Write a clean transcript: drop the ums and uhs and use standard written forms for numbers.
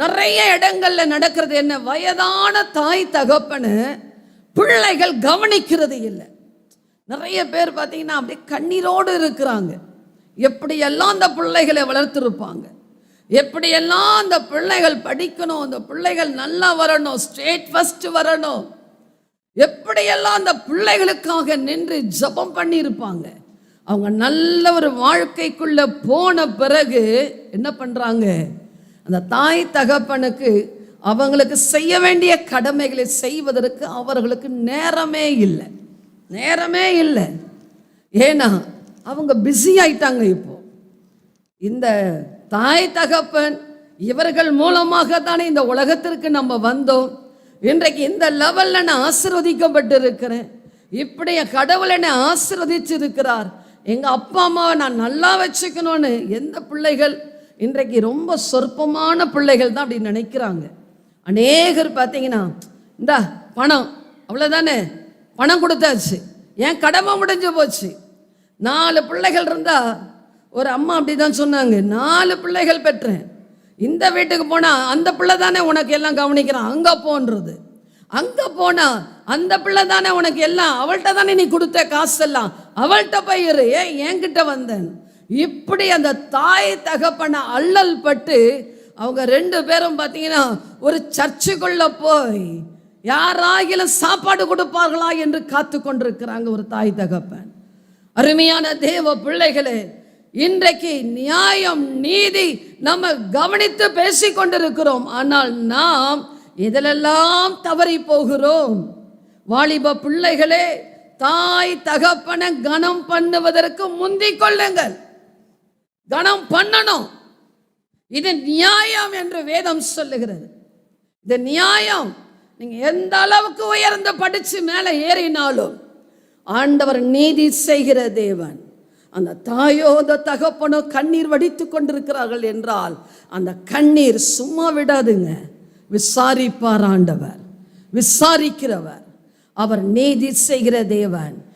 நிறைய இடங்கள்ல நடக்கிறது என்ன, வயதான தாய் தகப்பனு பிள்ளைகள் கவனிக்கிறது இல்லை. நிறைய பேர் பார்த்தீங்கன்னா அப்படியே கண்ணீரோடு இருக்கிறாங்க. எப்படியெல்லாம் அந்த பிள்ளைகளை வளர்த்துருப்பாங்க, எப்படியெல்லாம் அந்த பிள்ளைகள் படிக்கணும், அந்த பிள்ளைகள் நல்லா வரணும், ஸ்டேட் ஃபர்ஸ்ட் வரணும், எப்படியெல்லாம் அந்த பிள்ளைகளுக்காக நின்று ஜெபம் பண்ணியிருப்பாங்க. அவங்க நல்ல ஒரு வாழ்க்கைக்குள்ள போன பிறகு என்ன பண்றாங்க, அந்த தாய் தகப்பனுக்கு அவங்களுக்கு செய்ய வேண்டிய கடமைகளை செய்வதற்கு அவர்களுக்கு நேரமே இல்லை. ஏன்னா அவங்க பிஸி ஆயிட்டாங்க. இப்போ இந்த தாய் தகப்பன் இவர்கள் மூலமாக தானே இந்த உலகத்திற்கு நம்ம வந்தோம். இன்றைக்கு இந்த லெவல்ல நான் ஆசீர்வதிக்கப்பட்டு இருக்கிறேன். இப்படி கடவுள் என்னை ஆசீர்வதிச்சிருக்கிறார். எங்க அப்பா அம்மாவை நான் நல்லா வச்சுக்கணும்னு எந்த பிள்ளைகள் இன்றைக்கு ரொம்ப சொற்பமான பிள்ளைகள் தான் அப்படி நினைக்கிறாங்க. அநேகர் பார்த்தீங்கன்னா இந்த பணம் அவ்வளோதானே, பணம் கொடுத்தாச்சு, என் கடமை முடிஞ்சு போச்சு. 4 பிள்ளைகள் இருந்தா, ஒரு அம்மா அப்படிதான் சொன்னாங்க, 4 பிள்ளைகள் பெற்றேன், இந்த வீட்டுக்கு போனா அந்த பிள்ளை தானே உனக்கு எல்லாம் கவனிக்கிறான், அங்க போன்றது, அங்க போனா அந்த பிள்ளை தானே உனக்கு எல்லாம், அவள்கிட்ட தானே நீ கொடுத்த காசெல்லாம், அவள்கிட்ட போயிரு, ஏன் என்கிட்ட வந்தேன். இப்படி அந்த தாய் தகப்பன அல்லல் பட்டு அவங்க 2 பேரும் பார்த்தீங்கன்னா ஒரு சர்ச்சுக்குள்ள போய் யாராகிலும் சாப்பாடு கொடுப்பார்களா என்று காத்து கொண்டிருக்கிறாங்க ஒரு தாய் தகப்பன். அருமையான தேவ பிள்ளைகளே, இன்றைக்கு நியாயம் நீதி நம்ம கவனித்து பேசிக் கொண்டிருக்கிறோம். ஆனால் நாம் இதிலெல்லாம் தவறி போகிறோம். வாலிப பிள்ளைகளே, தாய் தகப்பனை கனம் பண்ணுவதற்கு முந்திக் கொள்ளுங்கள். கனம் பண்ணணும். இது நியாயம் என்று வேதம் சொல்லுகிறது. இது நியாயம். நீங்க எந்த அளவுக்கு உயர்ந்து படிச்சு மேலே ஏறினாலும் ஆண்டவர் நீதி செய்கிற தேவன். அந்த தாயோ அந்த தகப்பனோ கண்ணீர் வடித்து கொண்டிருக்கிறார்கள் என்றால் அந்த கண்ணீர் சும்மா விடாதுங்க. விசாரிப்பார் ஆண்டவர், விசாரிக்கிறவர், அவர் நீதி செய்கிற தேவன்.